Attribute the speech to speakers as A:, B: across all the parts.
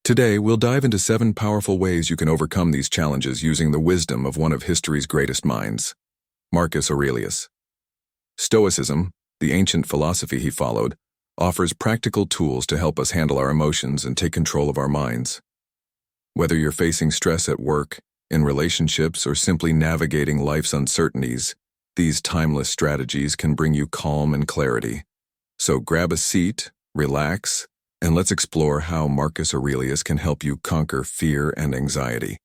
A: Today, we'll dive into 7 powerful ways you can overcome these challenges using the wisdom of one of history's greatest minds, Marcus Aurelius. Stoicism, the ancient philosophy he followed, offers practical tools to help us handle our emotions and take control of our minds. Whether you're facing stress at work, in relationships, or simply navigating life's uncertainties, these timeless strategies can bring you calm and clarity. So grab a seat, relax, and let's explore how Marcus Aurelius can help you conquer fear and anxiety.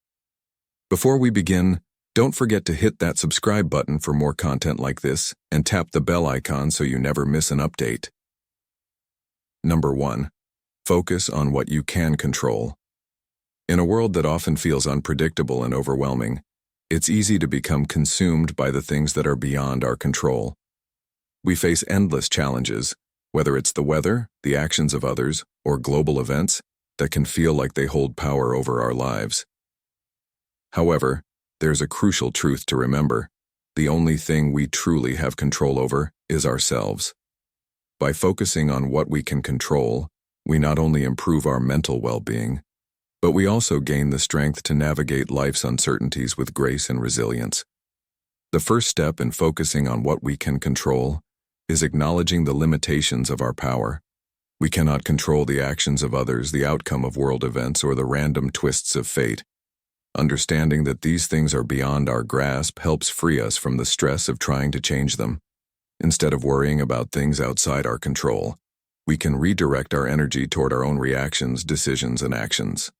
A: Before we begin, don't forget to hit that subscribe button for more content like this and tap the bell icon so you never miss an update. Number 1. Focus on what you can control. In a world that often feels unpredictable and overwhelming, it's easy to become consumed by the things that are beyond our control. We face endless challenges, whether it's the weather, the actions of others, or global events that can feel like they hold power over our lives. However, there's a crucial truth to remember. The only thing we truly have control over is ourselves. By focusing on what we can control, we not only improve our mental well-being, but we also gain the strength to navigate life's uncertainties with grace and resilience. The first step in focusing on what we can control is acknowledging the limitations of our power. We cannot control the actions of others, the outcome of world events, or the random twists of fate. Understanding that these things are beyond our grasp helps free us from the stress of trying to change them. Instead of worrying about things outside our control, we can redirect our energy toward our own reactions, decisions, and actions.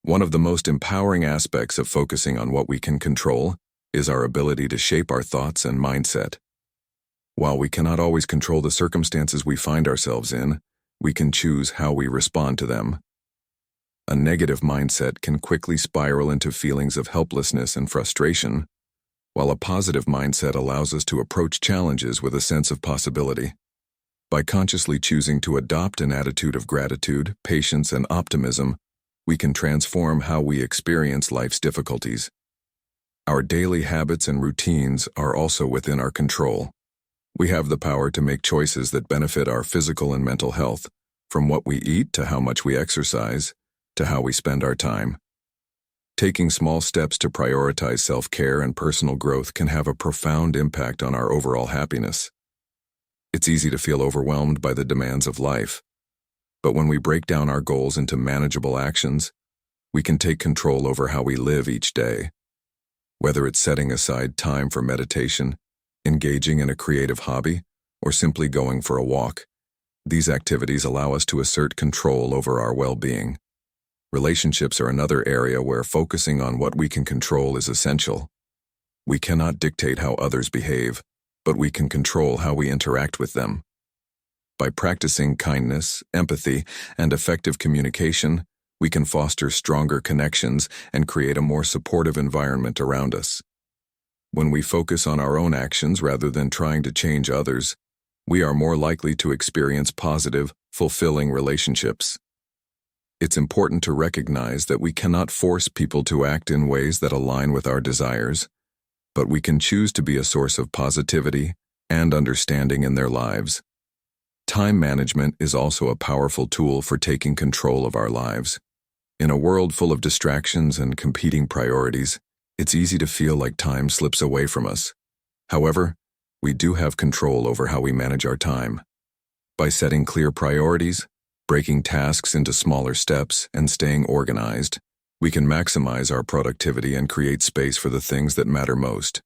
A: One of the most empowering aspects of focusing on what we can control is our ability to shape our thoughts and mindset. While we cannot always control the circumstances we find ourselves in, we can choose how we respond to them. A negative mindset can quickly spiral into feelings of helplessness and frustration, while a positive mindset allows us to approach challenges with a sense of possibility. By consciously choosing to adopt an attitude of gratitude, patience, and optimism, we can transform how we experience life's difficulties. Our daily habits and routines are also within our control. We have the power to make choices that benefit our physical and mental health, from what we eat to how much we exercise, to how we spend our time. Taking small steps to prioritize self-care and personal growth can have a profound impact on our overall happiness. It's easy to feel overwhelmed by the demands of life, but when we break down our goals into manageable actions, we can take control over how we live each day. Whether it's setting aside time for meditation, engaging in a creative hobby, or simply going for a walk, these activities allow us to assert control over our well-being. Relationships are another area where focusing on what we can control is essential. We cannot dictate how others behave, but we can control how we interact with them. By practicing kindness, empathy, and effective communication, we can foster stronger connections and create a more supportive environment around us. When we focus on our own actions rather than trying to change others, we are more likely to experience positive, fulfilling relationships. It's important to recognize that we cannot force people to act in ways that align with our desires, but we can choose to be a source of positivity and understanding in their lives. Time management is also a powerful tool for taking control of our lives. In a world full of distractions and competing priorities, it's easy to feel like time slips away from us. However, we do have control over how we manage our time. By setting clear priorities, breaking tasks into smaller steps, and staying organized, we can maximize our productivity and create space for the things that matter most.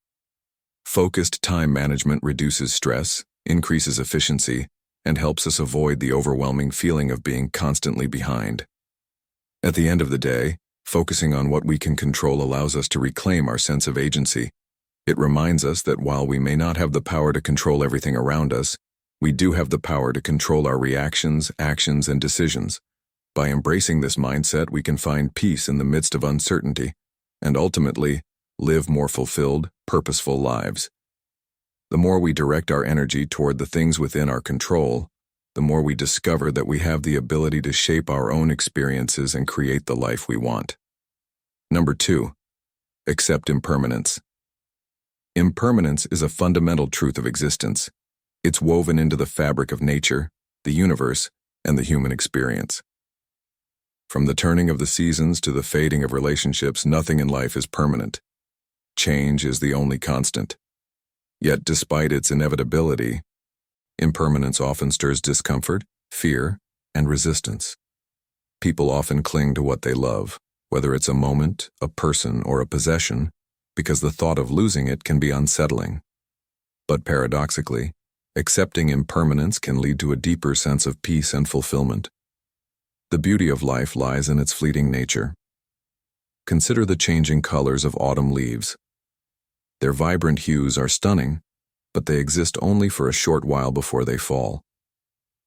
A: Focused time management reduces stress, increases efficiency, and helps us avoid the overwhelming feeling of being constantly behind. At the end of the day, focusing on what we can control allows us to reclaim our sense of agency. It reminds us that while we may not have the power to control everything around us, we do have the power to control our reactions, actions, and decisions. By embracing this mindset, we can find peace in the midst of uncertainty, and ultimately, live more fulfilled, purposeful lives. The more we direct our energy toward the things within our control, the more we discover that we have the ability to shape our own experiences and create the life we want. Number 2. Accept impermanence. Impermanence is a fundamental truth of existence. It's woven into the fabric of nature, the universe, and the human experience. From the turning of the seasons to the fading of relationships, nothing in life is permanent. Change is the only constant. Yet, despite its inevitability, impermanence often stirs discomfort, fear, and resistance. People often cling to what they love, whether it's a moment, a person, or a possession, because the thought of losing it can be unsettling. But paradoxically, accepting impermanence can lead to a deeper sense of peace and fulfillment. The beauty of life lies in its fleeting nature. Consider the changing colors of autumn leaves. Their vibrant hues are stunning, but they exist only for a short while before they fall.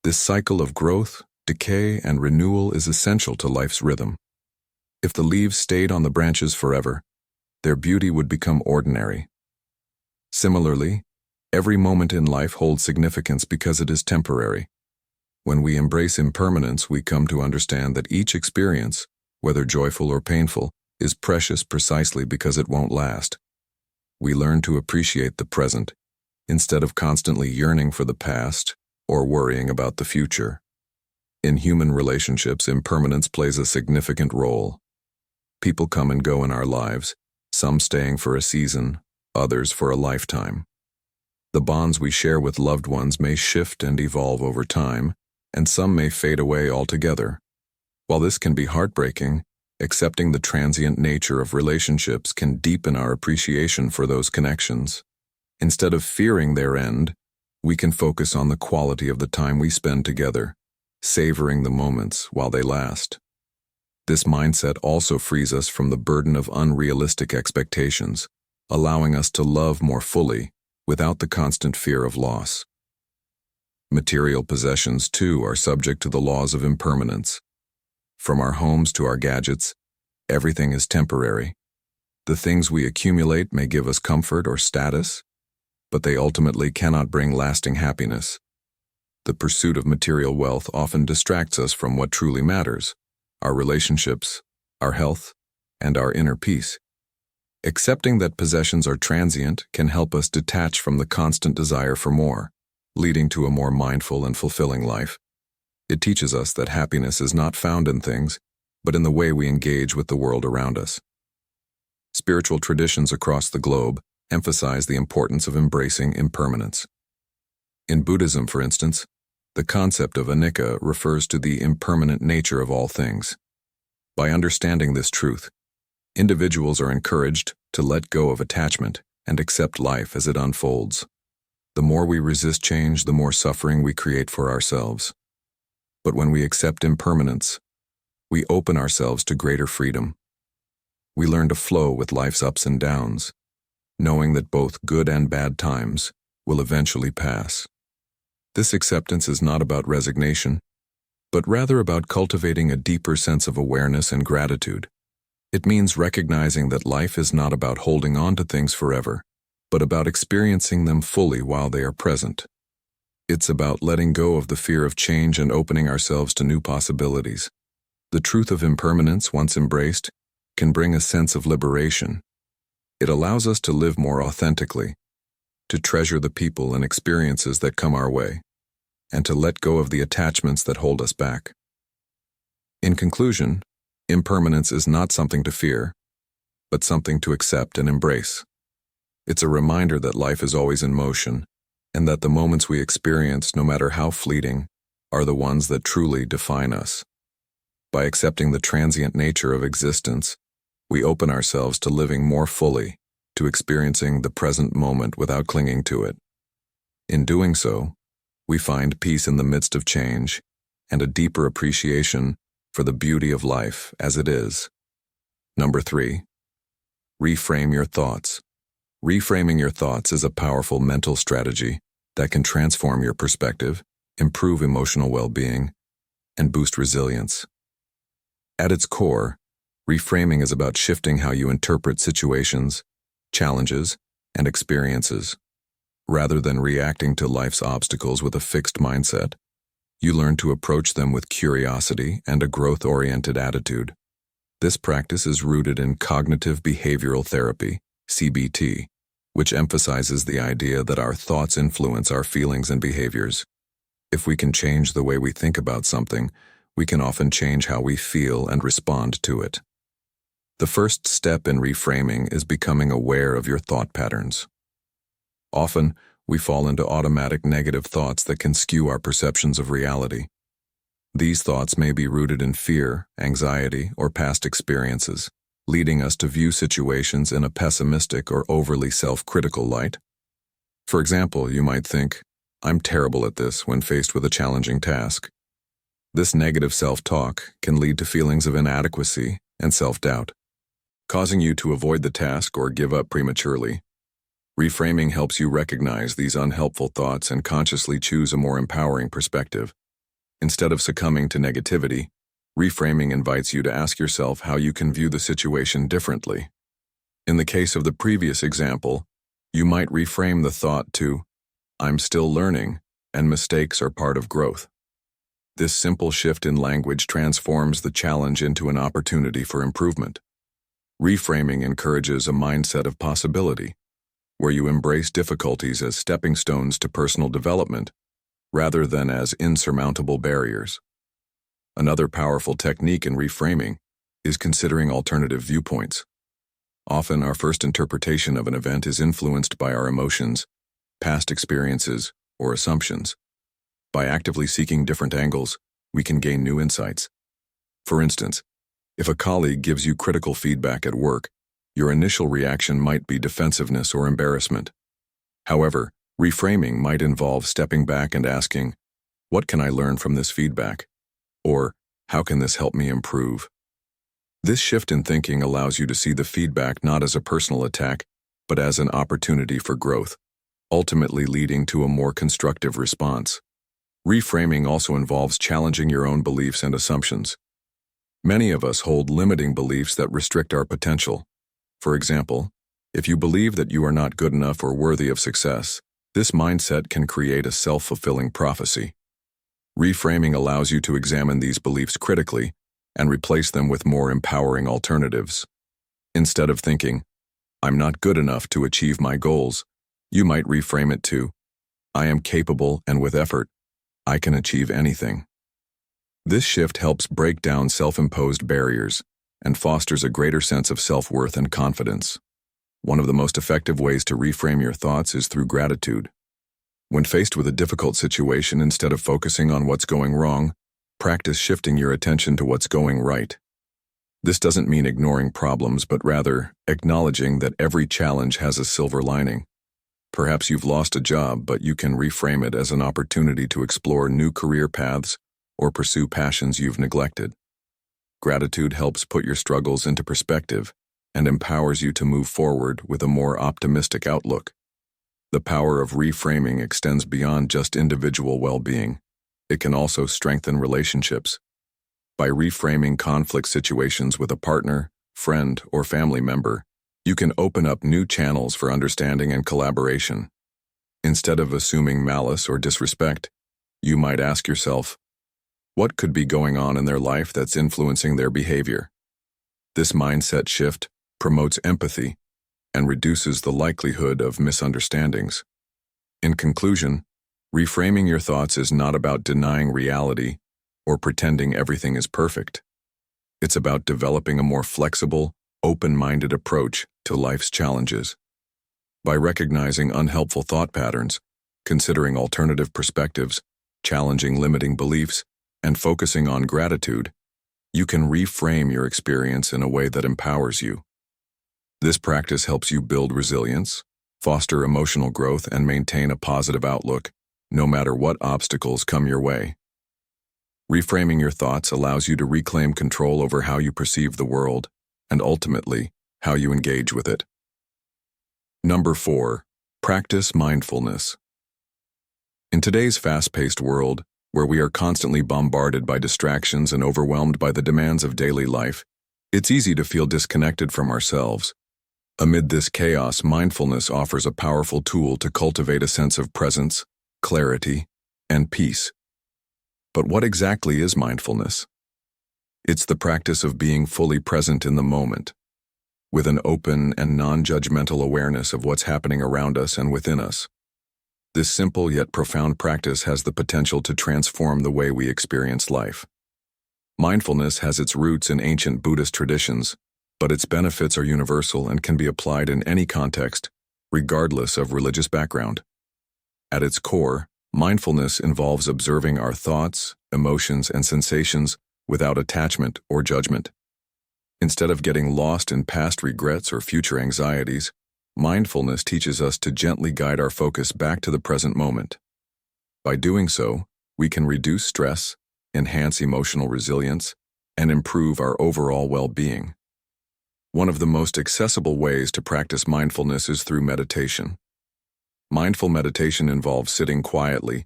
A: This cycle of growth, decay, and renewal is essential to life's rhythm. If the leaves stayed on the branches forever, their beauty would become ordinary. Similarly, every moment in life holds significance because it is temporary. When we embrace impermanence, we come to understand that each experience, whether joyful or painful, is precious precisely because it won't last. We learn to appreciate the present, instead of constantly yearning for the past or worrying about the future. In human relationships, impermanence plays a significant role. People come and go in our lives, some staying for a season, others for a lifetime. The bonds we share with loved ones may shift and evolve over time, and some may fade away altogether. While this can be heartbreaking, accepting the transient nature of relationships can deepen our appreciation for those connections. Instead of fearing their end, we can focus on the quality of the time we spend together, savoring the moments while they last. This mindset also frees us from the burden of unrealistic expectations, allowing us to love more fully without the constant fear of loss. Material possessions, too, are subject to the laws of impermanence. From our homes to our gadgets, everything is temporary. The things we accumulate may give us comfort or status, but they ultimately cannot bring lasting happiness. The pursuit of material wealth often distracts us from what truly matters: our relationships, our health, and our inner peace. Accepting that possessions are transient can help us detach from the constant desire for more, leading to a more mindful and fulfilling life. It teaches us that happiness is not found in things, but in the way we engage with the world around us. Spiritual traditions across the globe emphasize the importance of embracing impermanence. In Buddhism, for instance, the concept of anicca refers to the impermanent nature of all things. By understanding this truth, individuals are encouraged to let go of attachment and accept life as it unfolds. The more we resist change, the more suffering we create for ourselves. But when we accept impermanence, we open ourselves to greater freedom. We learn to flow with life's ups and downs, knowing that both good and bad times will eventually pass. This acceptance is not about resignation, but rather about cultivating a deeper sense of awareness and gratitude. It means recognizing that life is not about holding on to things forever, but about experiencing them fully while they are present. It's about letting go of the fear of change and opening ourselves to new possibilities. The truth of impermanence, once embraced, can bring a sense of liberation. It allows us to live more authentically, to treasure the people and experiences that come our way, and to let go of the attachments that hold us back. In conclusion, impermanence is not something to fear, but something to accept and embrace. It's a reminder that life is always in motion, and that the moments we experience, no matter how fleeting, are the ones that truly define us. By accepting the transient nature of existence, we open ourselves to living more fully, to experiencing the present moment without clinging to it. In doing so, we find peace in the midst of change and a deeper appreciation for the beauty of life as it is. Number 3. Reframe your thoughts. Reframing your thoughts is a powerful mental strategy that can transform your perspective, improve emotional well-being, and boost resilience. At its core, reframing is about shifting how you interpret situations, challenges, and experiences. Rather than reacting to life's obstacles with a fixed mindset, you learn to approach them with curiosity and a growth-oriented attitude. This practice is rooted in cognitive behavioral therapy, CBT, which emphasizes the idea that our thoughts influence our feelings and behaviors. If we can change the way we think about something, we can often change how we feel and respond to it. The first step in reframing is becoming aware of your thought patterns. Often, we fall into automatic negative thoughts that can skew our perceptions of reality. These thoughts may be rooted in fear, anxiety, or past experiences, leading us to view situations in a pessimistic or overly self-critical light. For example, you might think, "I'm terrible at this," when faced with a challenging task. This negative self-talk can lead to feelings of inadequacy and self-doubt, causing you to avoid the task or give up prematurely. Reframing helps you recognize these unhelpful thoughts and consciously choose a more empowering perspective. Instead of succumbing to negativity, reframing invites you to ask yourself how you can view the situation differently. In the case of the previous example, you might reframe the thought to, "I'm still learning, and mistakes are part of growth." This simple shift in language transforms the challenge into an opportunity for improvement. Reframing encourages a mindset of possibility, where you embrace difficulties as stepping stones to personal development, rather than as insurmountable barriers. Another powerful technique in reframing is considering alternative viewpoints. Often, our first interpretation of an event is influenced by our emotions, past experiences, or assumptions. By actively seeking different angles, we can gain new insights. For instance, if a colleague gives you critical feedback at work, your initial reaction might be defensiveness or embarrassment. However, reframing might involve stepping back and asking, "What can I learn from this feedback?" Or, "How can this help me improve?" This shift in thinking allows you to see the feedback not as a personal attack, but as an opportunity for growth, ultimately leading to a more constructive response. Reframing also involves challenging your own beliefs and assumptions. Many of us hold limiting beliefs that restrict our potential. For example, if you believe that you are not good enough or worthy of success, this mindset can create a self-fulfilling prophecy. Reframing allows you to examine these beliefs critically and replace them with more empowering alternatives. Instead of thinking, "I'm not good enough to achieve my goals," you might reframe it to, "I am capable, and with effort, I can achieve anything." This shift helps break down self-imposed barriers and fosters a greater sense of self-worth and confidence. One of the most effective ways to reframe your thoughts is through gratitude. When faced with a difficult situation, instead of focusing on what's going wrong, practice shifting your attention to what's going right. This doesn't mean ignoring problems, but rather acknowledging that every challenge has a silver lining. Perhaps you've lost a job, but you can reframe it as an opportunity to explore new career paths or pursue passions you've neglected. Gratitude helps put your struggles into perspective and empowers you to move forward with a more optimistic outlook. The power of reframing extends beyond just individual well-being. It can also strengthen relationships. By reframing conflict situations with a partner, friend, or family member, you can open up new channels for understanding and collaboration. Instead of assuming malice or disrespect, you might ask yourself, what could be going on in their life that's influencing their behavior? This mindset shift promotes empathy and reduces the likelihood of misunderstandings. In conclusion, reframing your thoughts is not about denying reality or pretending everything is perfect. It's about developing a more flexible, open-minded approach to life's challenges. By recognizing unhelpful thought patterns, considering alternative perspectives, challenging limiting beliefs, and focusing on gratitude, you can reframe your experience in a way that empowers you. This practice helps you build resilience, foster emotional growth, and maintain a positive outlook, no matter what obstacles come your way. Reframing your thoughts allows you to reclaim control over how you perceive the world, and ultimately, how you engage with it. Number 4. Practice mindfulness. In today's fast-paced world, where we are constantly bombarded by distractions and overwhelmed by the demands of daily life, it's easy to feel disconnected from ourselves. Amid this chaos, mindfulness offers a powerful tool to cultivate a sense of presence, clarity, and peace. But what exactly is mindfulness? It's the practice of being fully present in the moment, with an open and non-judgmental awareness of what's happening around us and within us. This simple yet profound practice has the potential to transform the way we experience life. Mindfulness has its roots in ancient Buddhist traditions, but its benefits are universal and can be applied in any context, regardless of religious background. At its core, mindfulness involves observing our thoughts, emotions, and sensations without attachment or judgment. Instead of getting lost in past regrets or future anxieties, mindfulness teaches us to gently guide our focus back to the present moment. By doing so, we can reduce stress, enhance emotional resilience, and improve our overall well-being. One of the most accessible ways to practice mindfulness is through meditation. Mindful meditation involves sitting quietly,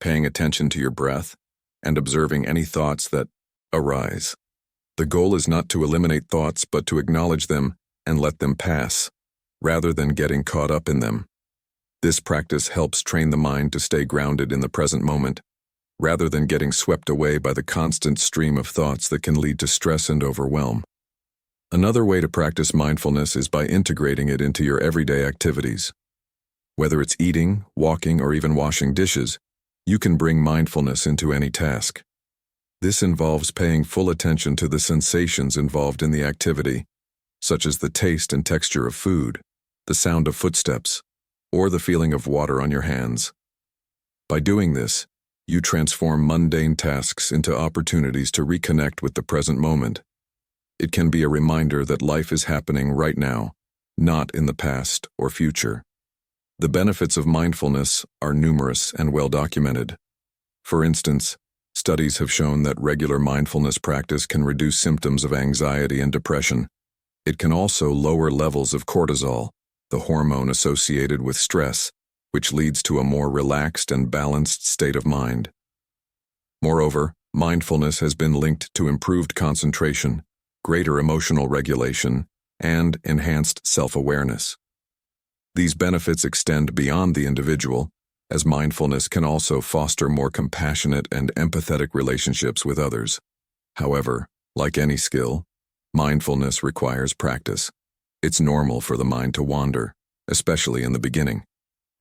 A: paying attention to your breath, and observing any thoughts that arise. The goal is not to eliminate thoughts, but to acknowledge them and let them pass, rather than getting caught up in them. This practice helps train the mind to stay grounded in the present moment, rather than getting swept away by the constant stream of thoughts that can lead to stress and overwhelm. Another way to practice mindfulness is by integrating it into your everyday activities. Whether it's eating, walking, or even washing dishes, you can bring mindfulness into any task. This involves paying full attention to the sensations involved in the activity, such as the taste and texture of food, the sound of footsteps, or the feeling of water on your hands. By doing this, you transform mundane tasks into opportunities to reconnect with the present moment. It can be a reminder that life is happening right now, not in the past or future. The benefits of mindfulness are numerous and well documented. For instance, studies have shown that regular mindfulness practice can reduce symptoms of anxiety and depression. It can also lower levels of cortisol, the hormone associated with stress, which leads to a more relaxed and balanced state of mind. Moreover, mindfulness has been linked to improved concentration, greater emotional regulation, and enhanced self-awareness. These benefits extend beyond the individual, as mindfulness can also foster more compassionate and empathetic relationships with others. However, like any skill, mindfulness requires practice. It's normal for the mind to wander, especially in the beginning.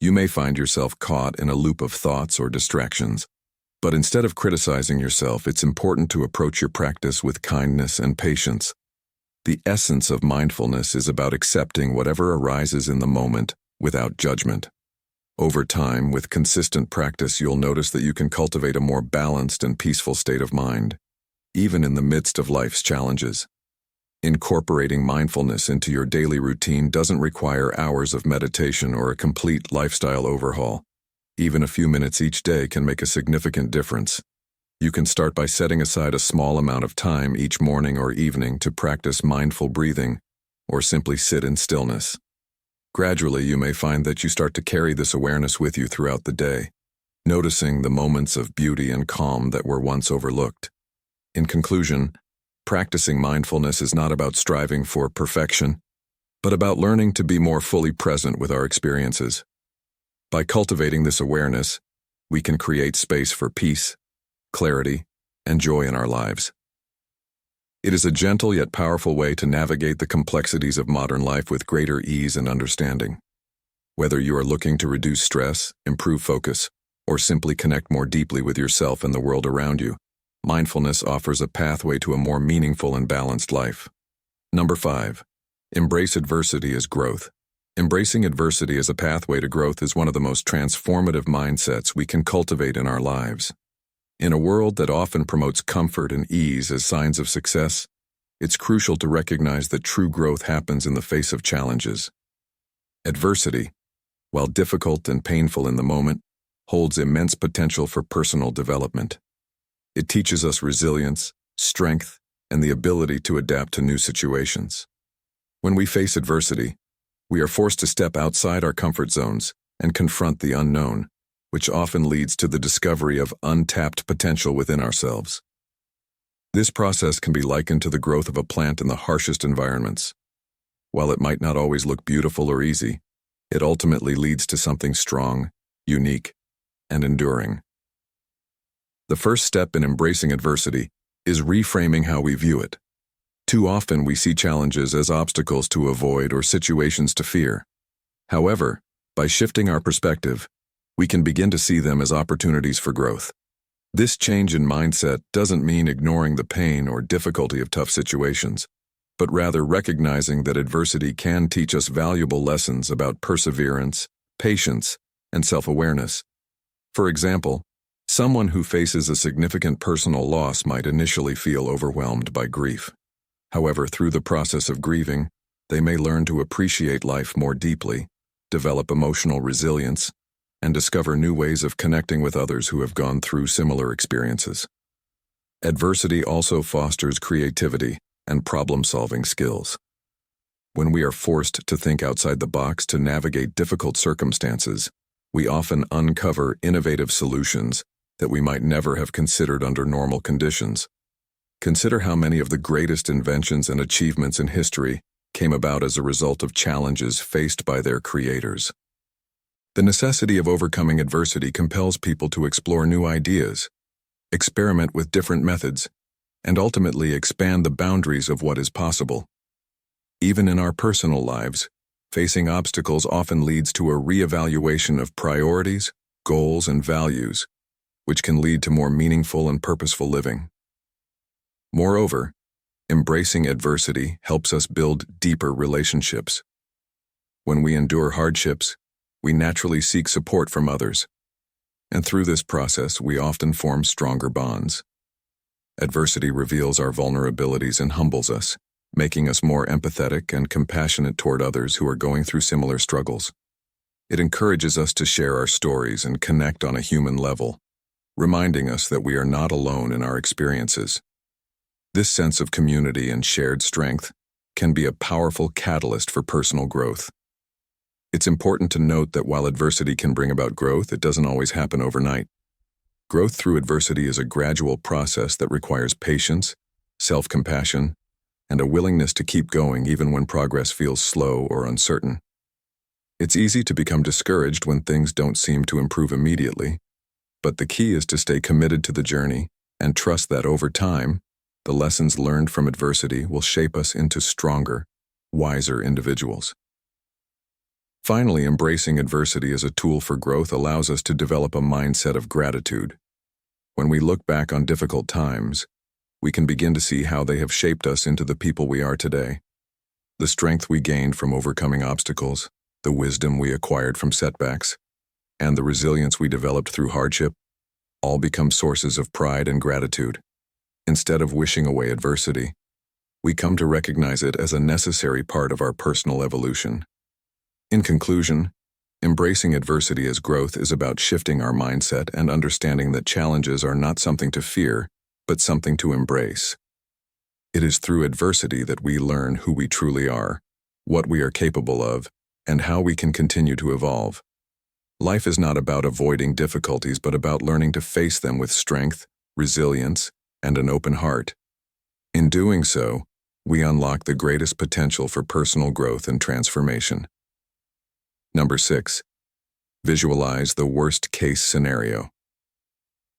A: You may find yourself caught in a loop of thoughts or distractions. But instead of criticizing yourself, it's important to approach your practice with kindness and patience. The essence of mindfulness is about accepting whatever arises in the moment without judgment. Over time, with consistent practice, you'll notice that you can cultivate a more balanced and peaceful state of mind, even in the midst of life's challenges. Incorporating mindfulness into your daily routine doesn't require hours of meditation or a complete lifestyle overhaul. Even a few minutes each day can make a significant difference. You can start by setting aside a small amount of time each morning or evening to practice mindful breathing, or simply sit in stillness. Gradually, you may find that you start to carry this awareness with you throughout the day, noticing the moments of beauty and calm that were once overlooked. In conclusion, practicing mindfulness is not about striving for perfection, but about learning to be more fully present with our experiences. By cultivating this awareness, we can create space for peace, clarity, and joy in our lives. It is a gentle yet powerful way to navigate the complexities of modern life with greater ease and understanding. Whether you are looking to reduce stress, improve focus, or simply connect more deeply with yourself and the world around you, mindfulness offers a pathway to a more meaningful and balanced life. Number 5. Embrace adversity as growth. Embracing adversity as a pathway to growth is one of the most transformative mindsets we can cultivate in our lives. In a world that often promotes comfort and ease as signs of success, it's crucial to recognize that true growth happens in the face of challenges. Adversity, while difficult and painful in the moment, holds immense potential for personal development. It teaches us resilience, strength, and the ability to adapt to new situations. When we face adversity, we are forced to step outside our comfort zones and confront the unknown, which often leads to the discovery of untapped potential within ourselves. This process can be likened to the growth of a plant in the harshest environments. While it might not always look beautiful or easy, it ultimately leads to something strong, unique, and enduring. The first step in embracing adversity is reframing how we view it. Too often we see challenges as obstacles to avoid or situations to fear. However, by shifting our perspective, we can begin to see them as opportunities for growth. This change in mindset doesn't mean ignoring the pain or difficulty of tough situations, but rather recognizing that adversity can teach us valuable lessons about perseverance, patience, and self-awareness. For example, someone who faces a significant personal loss might initially feel overwhelmed by grief. However, through the process of grieving, they may learn to appreciate life more deeply, develop emotional resilience, and discover new ways of connecting with others who have gone through similar experiences. Adversity also fosters creativity and problem-solving skills. When we are forced to think outside the box to navigate difficult circumstances, we often uncover innovative solutions that we might never have considered under normal conditions. Consider how many of the greatest inventions and achievements in history came about as a result of challenges faced by their creators. The necessity of overcoming adversity compels people to explore new ideas, experiment with different methods, and ultimately expand the boundaries of what is possible. Even in our personal lives, facing obstacles often leads to a reevaluation of priorities, goals, and values, which can lead to more meaningful and purposeful living. Moreover, embracing adversity helps us build deeper relationships. When we endure hardships, we naturally seek support from others, and through this process we often form stronger bonds. Adversity reveals our vulnerabilities and humbles us, making us more empathetic and compassionate toward others who are going through similar struggles. It encourages us to share our stories and connect on a human level, reminding us that we are not alone in our experiences. This sense of community and shared strength can be a powerful catalyst for personal growth. It's important to note that while adversity can bring about growth, it doesn't always happen overnight. Growth through adversity is a gradual process that requires patience, self-compassion, and a willingness to keep going even when progress feels slow or uncertain. It's easy to become discouraged when things don't seem to improve immediately, but the key is to stay committed to the journey and trust that over time, the lessons learned from adversity will shape us into stronger, wiser individuals. Finally, embracing adversity as a tool for growth allows us to develop a mindset of gratitude. When we look back on difficult times, we can begin to see how they have shaped us into the people we are today. The strength we gained from overcoming obstacles, the wisdom we acquired from setbacks, and the resilience we developed through hardship, all become sources of pride and gratitude. Instead of wishing away adversity, we come to recognize it as a necessary part of our personal evolution. In conclusion, embracing adversity as growth is about shifting our mindset and understanding that challenges are not something to fear, but something to embrace. It is through adversity that we learn who we truly are, what we are capable of, and how we can continue to evolve. Life is not about avoiding difficulties, but about learning to face them with strength, resilience, and an open heart. In doing so, we unlock the greatest potential for personal growth and transformation. Number 6. Visualize the worst-case scenario.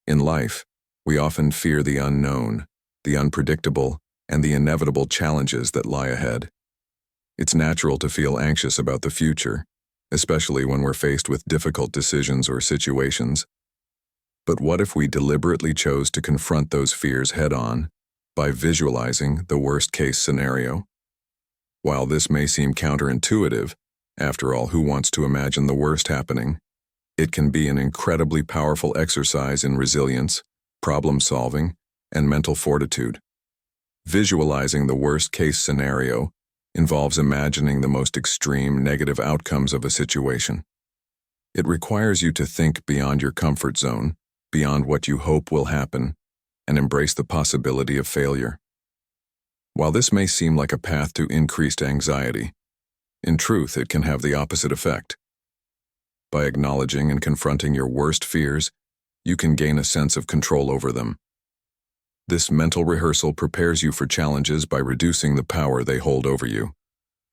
A: In life, we often fear the unknown, the unpredictable, and the inevitable challenges that lie ahead. It's natural to feel anxious about the future, especially when we're faced with difficult decisions or situations. But what if we deliberately chose to confront those fears head-on by visualizing the worst-case scenario? While this may seem counterintuitive, after all, who wants to imagine the worst happening? It can be an incredibly powerful exercise in resilience, problem-solving, and mental fortitude. Visualizing the worst-case scenario involves imagining the most extreme negative outcomes of a situation. It requires you to think beyond your comfort zone, beyond what you hope will happen, and embrace the possibility of failure. While this may seem like a path to increased anxiety, in truth, it can have the opposite effect. By acknowledging and confronting your worst fears, you can gain a sense of control over them. This mental rehearsal prepares you for challenges by reducing the power they hold over you.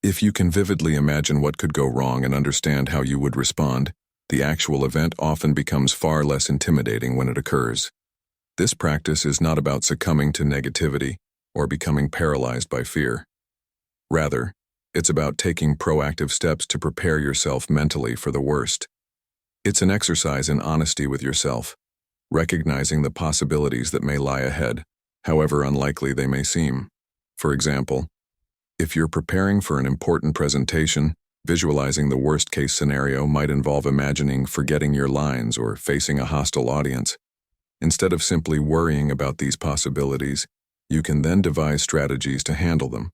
A: If you can vividly imagine what could go wrong and understand how you would respond, the actual event often becomes far less intimidating when it occurs. This practice is not about succumbing to negativity or becoming paralyzed by fear. Rather, it's about taking proactive steps to prepare yourself mentally for the worst. It's an exercise in honesty with yourself, recognizing the possibilities that may lie ahead, however unlikely they may seem. For example, if you're preparing for an important presentation, visualizing the worst-case scenario might involve imagining forgetting your lines or facing a hostile audience. Instead of simply worrying about these possibilities, you can then devise strategies to handle them.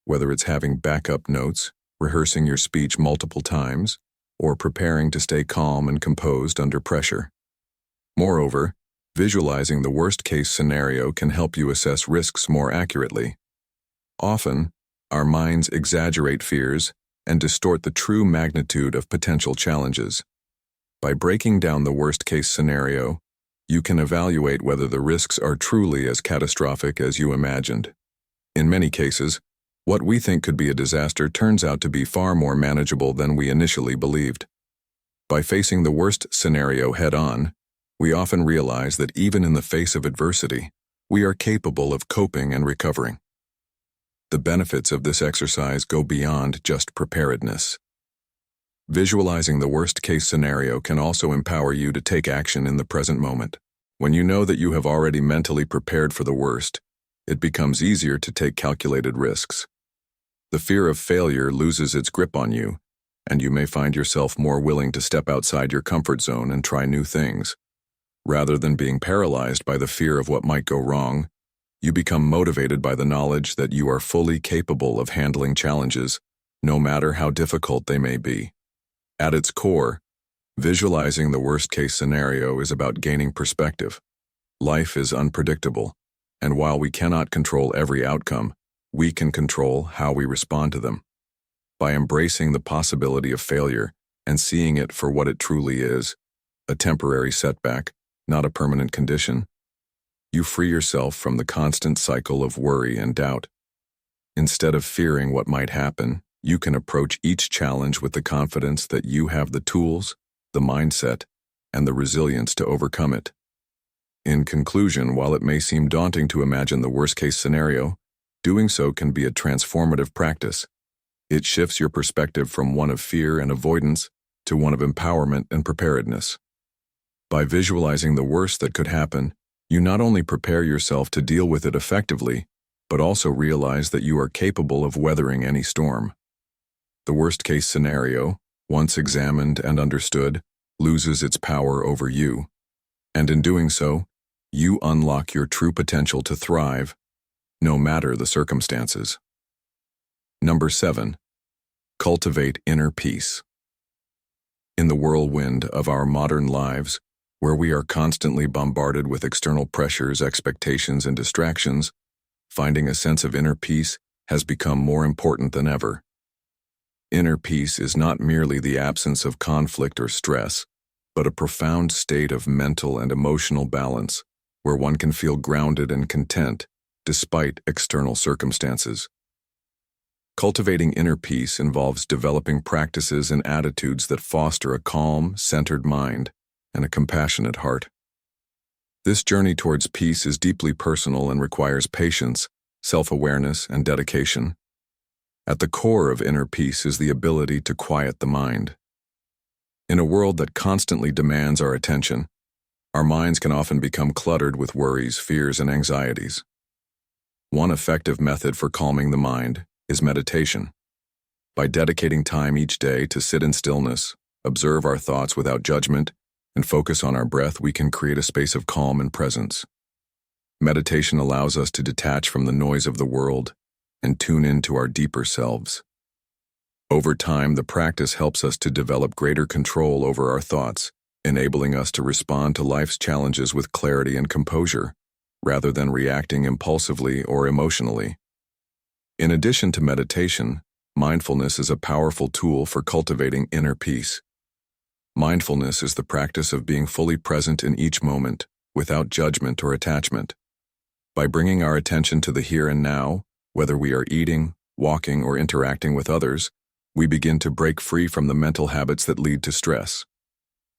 A: Whether it's having backup notes, rehearsing your speech multiple times, or preparing to stay calm and composed under pressure. Moreover, visualizing the worst-case scenario can help you assess risks more accurately. Often, our minds exaggerate fears and distort the true magnitude of potential challenges. By breaking down the worst-case scenario, you can evaluate whether the risks are truly as catastrophic as you imagined. In many cases, what we think could be a disaster turns out to be far more manageable than we initially believed. By facing the worst scenario head-on, we often realize that even in the face of adversity, we are capable of coping and recovering. The benefits of this exercise go beyond just preparedness. Visualizing the worst-case scenario can also empower you to take action in the present moment. When you know that you have already mentally prepared for the worst, it becomes easier to take calculated risks. The fear of failure loses its grip on you, and you may find yourself more willing to step outside your comfort zone and try new things. Rather than being paralyzed by the fear of what might go wrong, you become motivated by the knowledge that you are fully capable of handling challenges, no matter how difficult they may be. At its core, visualizing the worst-case scenario is about gaining perspective. Life is unpredictable, and while we cannot control every outcome, we can control how we respond to them. By embracing the possibility of failure and seeing it for what it truly is, a temporary setback, not a permanent condition, you free yourself from the constant cycle of worry and doubt. Instead of fearing what might happen, you can approach each challenge with the confidence that you have the tools, the mindset, and the resilience to overcome it. In conclusion, while it may seem daunting to imagine the worst-case scenario, doing so can be a transformative practice. It shifts your perspective from one of fear and avoidance to one of empowerment and preparedness. By visualizing the worst that could happen, you not only prepare yourself to deal with it effectively, but also realize that you are capable of weathering any storm. The worst-case scenario, once examined and understood, loses its power over you, and in doing so, you unlock your true potential to thrive, no matter the circumstances. Number 7. Cultivate inner peace. In the whirlwind of our modern lives, where we are constantly bombarded with external pressures, expectations, and distractions, finding a sense of inner peace has become more important than ever. Inner peace is not merely the absence of conflict or stress, but a profound state of mental and emotional balance where one can feel grounded and content despite external circumstances. Cultivating inner peace involves developing practices and attitudes that foster a calm, centered mind and a compassionate heart. This journey towards peace is deeply personal and requires patience, self-awareness, and dedication. At the core of inner peace is the ability to quiet the mind. In a world that constantly demands our attention, our minds can often become cluttered with worries, fears, and anxieties. One effective method for calming the mind is meditation. By dedicating time each day to sit in stillness, observe our thoughts without judgment, and focus on our breath, we can create a space of calm and presence. Meditation allows us to detach from the noise of the world and tune into our deeper selves. Over time, the practice helps us to develop greater control over our thoughts, enabling us to respond to life's challenges with clarity and composure, rather than reacting impulsively or emotionally. In addition to meditation, mindfulness is a powerful tool for cultivating inner peace. Mindfulness is the practice of being fully present in each moment, without judgment or attachment. By bringing our attention to the here and now, whether we are eating, walking, or interacting with others, we begin to break free from the mental habits that lead to stress.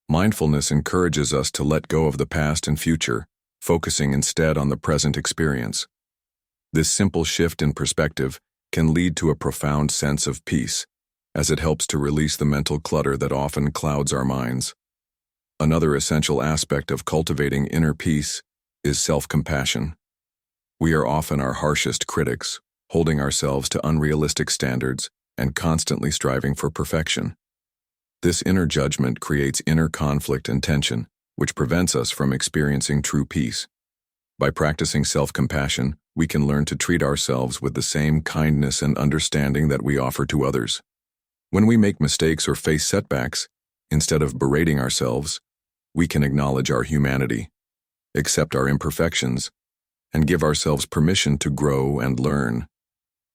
A: Mindfulness encourages us to let go of the past and future, focusing instead on the present experience. This simple shift in perspective can lead to a profound sense of peace, as it helps to release the mental clutter that often clouds our minds. Another essential aspect of cultivating inner peace is self-compassion. We are often our harshest critics, holding ourselves to unrealistic standards and constantly striving for perfection. This inner judgment creates inner conflict and tension, which prevents us from experiencing true peace. By practicing self-compassion, we can learn to treat ourselves with the same kindness and understanding that we offer to others. When we make mistakes or face setbacks, instead of berating ourselves, we can acknowledge our humanity, accept our imperfections, and give ourselves permission to grow and learn.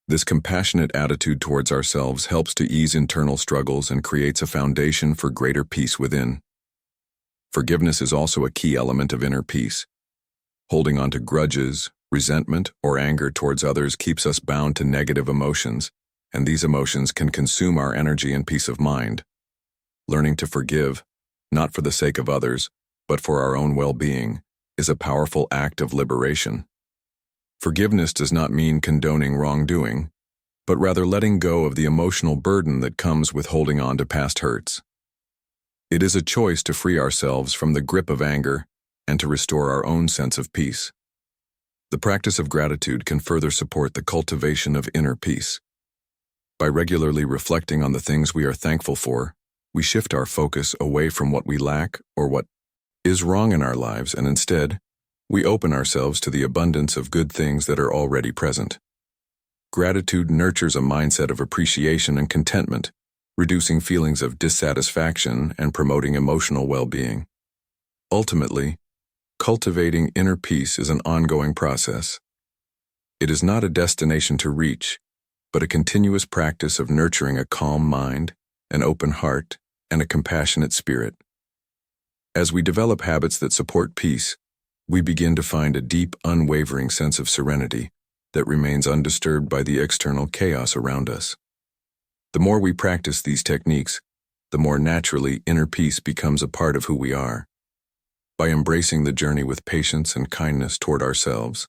A: This compassionate attitude towards ourselves helps to ease internal struggles and creates a foundation for greater peace within. Forgiveness is also a key element of inner peace. Holding on to grudges, resentment, or anger towards others keeps us bound to negative emotions, and these emotions can consume our energy and peace of mind. Learning to forgive, not for the sake of others, but for our own well-being, is a powerful act of liberation. Forgiveness does not mean condoning wrongdoing, but rather letting go of the emotional burden that comes with holding on to past hurts. It is a choice to free ourselves from the grip of anger and to restore our own sense of peace. The practice of gratitude can further support the cultivation of inner peace. By regularly reflecting on the things we are thankful for, we shift our focus away from what we lack or what is wrong in our lives, and instead, we open ourselves to the abundance of good things that are already present. Gratitude nurtures a mindset of appreciation and contentment, reducing feelings of dissatisfaction and promoting emotional well-being. Ultimately, cultivating inner peace is an ongoing process. It is not a destination to reach, but a continuous practice of nurturing a calm mind, an open heart, and a compassionate spirit. As we develop habits that support peace, we begin to find a deep, unwavering sense of serenity that remains undisturbed by the external chaos around us. The more we practice these techniques, the more naturally inner peace becomes a part of who we are. By embracing the journey with patience and kindness toward ourselves,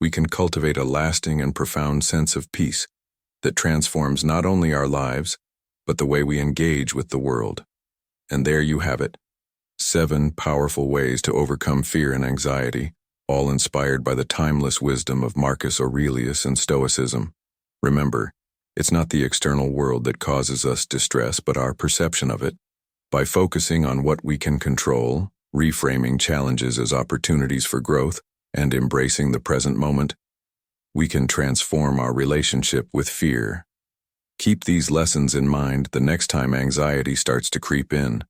A: we can cultivate a lasting and profound sense of peace that transforms not only our lives, but the way we engage with the world. And there you have it, 7 powerful ways to overcome fear and anxiety, all inspired by the timeless wisdom of Marcus Aurelius and Stoicism. Remember, it's not the external world that causes us distress, but our perception of it. By focusing on what we can control, reframing challenges as opportunities for growth, and embracing the present moment, we can transform our relationship with fear. Keep these lessons in mind the next time anxiety starts to creep in.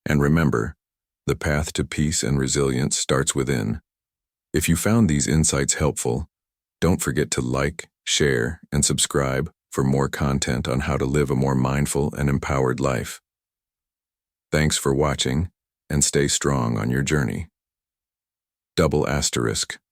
A: And remember, the path to peace and resilience starts within. If you found these insights helpful, don't forget to like, share, and subscribe for more content on how to live a more mindful and empowered life. Thanks for watching, and stay strong on your journey. ***.